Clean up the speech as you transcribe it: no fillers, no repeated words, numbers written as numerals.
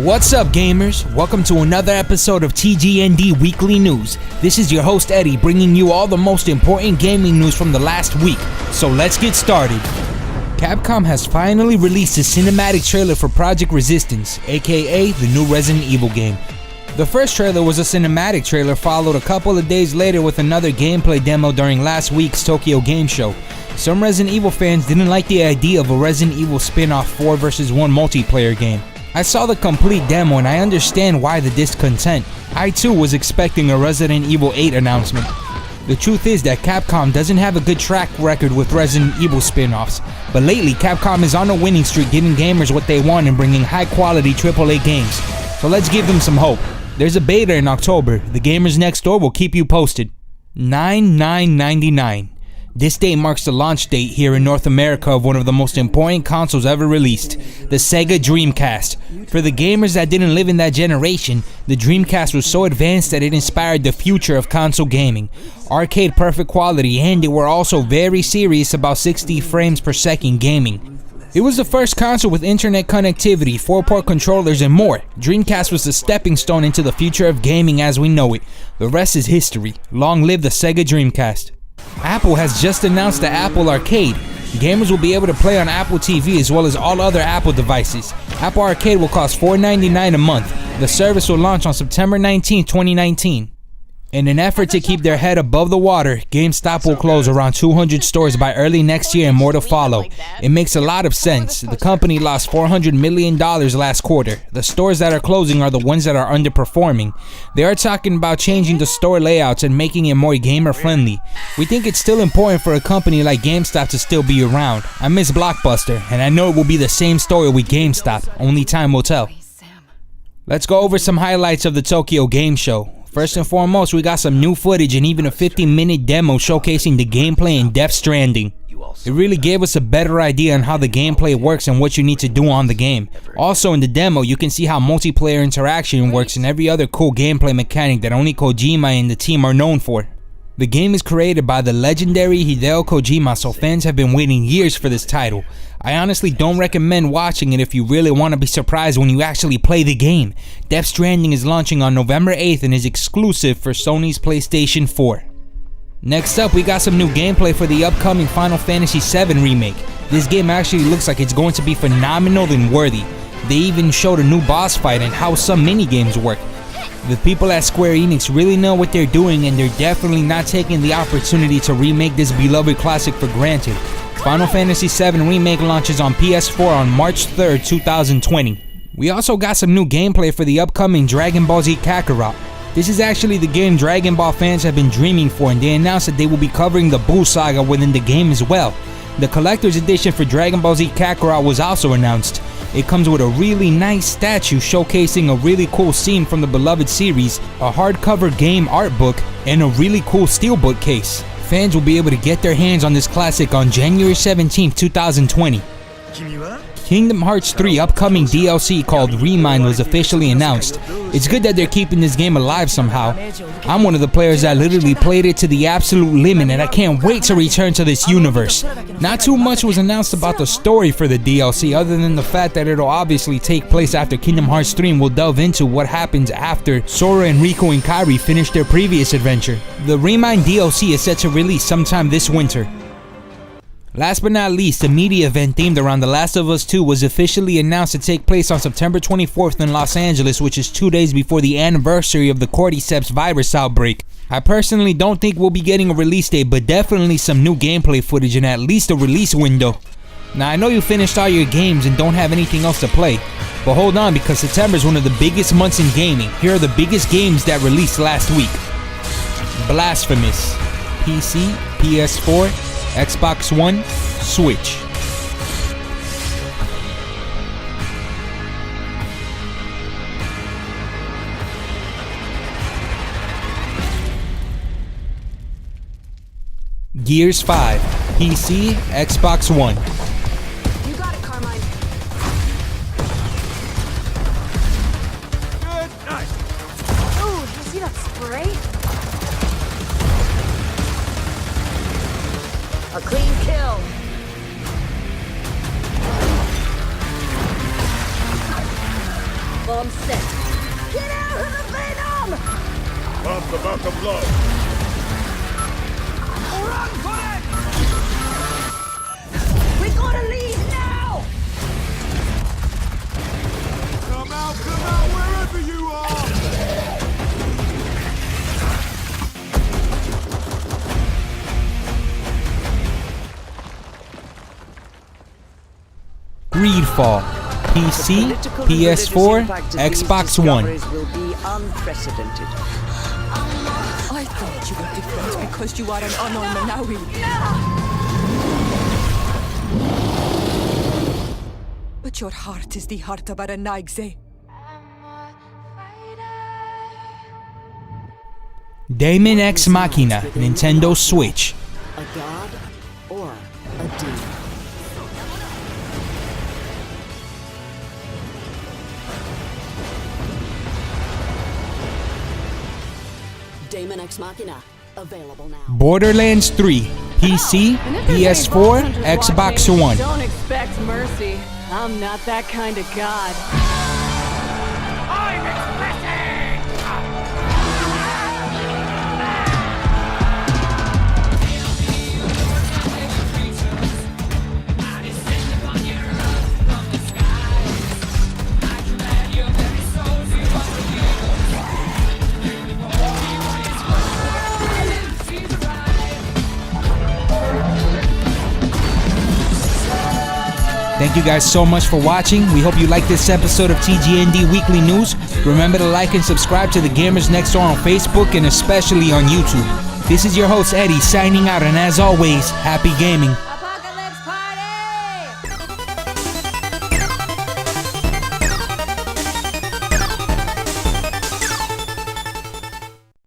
What's up, gamers? Welcome to another episode of TGND Weekly News. This is your host Eddie, bringing you all the most important gaming news from the last week. So let's get started. Capcom has finally released a cinematic trailer for Project Resistance, aka the new Resident Evil game. The first trailer was a cinematic trailer, followed a couple of days later with another gameplay demo during last week's Tokyo Game Show. Some Resident Evil fans didn't like the idea of a Resident Evil spin-off 4 vs 1 multiplayer game. I saw the complete demo and I understand why the discontent. I too was expecting a Resident Evil 8 announcement. The truth is that Capcom doesn't have a good track record with Resident Evil spin-offs, but lately Capcom is on a winning streak, giving gamers what they want and bringing high-quality AAA games. So let's give them some hope. There's a beta in October. The gamers next door will keep you posted. 9/9/99. This date marks the launch date here in North America of one of the most important consoles ever released, the Sega Dreamcast. For the gamers that didn't live in that generation, the Dreamcast was so advanced that it inspired the future of console gaming. Arcade perfect quality, and they were also very serious about 60 frames per second gaming. It was the first console with internet connectivity, 4-port controllers, and more. Dreamcast was the stepping stone into the future of gaming as we know it. The rest is history. Long live the Sega Dreamcast. Apple has just announced the Apple Arcade. Gamers will be able to play on Apple TV as well as all other Apple devices. Apple Arcade will cost $4.99 a month. The service will launch on September 19, 2019. In an effort to keep their head above the water, GameStop will close around 200 stores by early next year and more to follow. It makes a lot of sense. The company lost $400 million last quarter. The stores that are closing are the ones that are underperforming. They are talking about changing the store layouts and making it more gamer friendly. We think it's still important for a company like GameStop to still be around. I miss Blockbuster, and I know it will be the same story with GameStop. Only time will tell. Let's go over some highlights of the Tokyo Game Show. First and foremost, we got some new footage and even a 50-minute demo showcasing the gameplay in Death Stranding. It really gave us a better idea on how the gameplay works and what you need to do on the game. Also in the demo, you can see how multiplayer interaction works and every other cool gameplay mechanic that only Kojima and the team are known for. The game is created by the legendary Hideo Kojima, so fans have been waiting years for this title. I honestly don't recommend watching it if you really want to be surprised when you actually play the game. Death Stranding is launching on November 8th and is exclusive for Sony's PlayStation 4. Next up, we got some new gameplay for the upcoming Final Fantasy VII Remake. This game actually looks like it's going to be phenomenal and worthy. They even showed a new boss fight and how some minigames work. The people at Square Enix really know what they're doing, and they're definitely not taking the opportunity to remake this beloved classic for granted. Final Fantasy VII Remake launches on PS4 on March 3rd, 2020. We also got some new gameplay for the upcoming Dragon Ball Z Kakarot. This is actually the game Dragon Ball fans have been dreaming for, and they announced that they will be covering the Buu saga within the game as well. The collector's edition for Dragon Ball Z Kakarot was also announced. It comes with a really nice statue showcasing a really cool scene from the beloved series, a hardcover game art book, and a really cool steelbook case. Fans will be able to get their hands on this classic on January 17, 2020. Kingdom Hearts 3 upcoming DLC called Remind was officially announced. It's good that they're keeping this game alive somehow. I'm one of the players that literally played it to the absolute limit, and I can't wait to return to this universe. Not too much was announced about the story for the DLC other than the fact that it'll obviously take place after Kingdom Hearts 3 and will delve into what happens after Sora and Riku and Kairi finish their previous adventure. The Remind DLC is set to release sometime this winter. Last but not least, a media event themed around The Last of Us 2 was officially announced to take place on September 24th in Los Angeles, which is 2 days before the anniversary of the Cordyceps virus outbreak. I personally don't think we'll be getting a release date, but definitely some new gameplay footage and at least a release window. Now I know you finished all your games and don't have anything else to play, but hold on, because September is one of the biggest months in gaming. Here are the biggest games that released last week. Blasphemous, PC, PS4, Xbox One, Switch. Gears 5, PC, Xbox One. You got it, Carmine. Good night. Ooh, did you see that spray? A clean kill. Bomb set. Get out of the Venom! Pump about the blood. Run for it! We gotta leave now! Come out, wherever you are! Greedfall. PC, PS4, Xbox One. Will be unprecedented. I thought you were different because you are an unknown Manawi. But your heart is the heart of a Naigze. Daemon X Machina, Nintendo Switch. A god or a demon? Daemon X Machina, available now. Borderlands 3, PC, PS4, Xbox One. Don't expect mercy. I'm not that kind of god. Thank you guys so much for watching. We hope you like this episode of TGND Weekly News. Remember to like and subscribe to the Gamers Next Door on Facebook and especially on YouTube. This is your host Eddie signing out, and as always, happy gaming.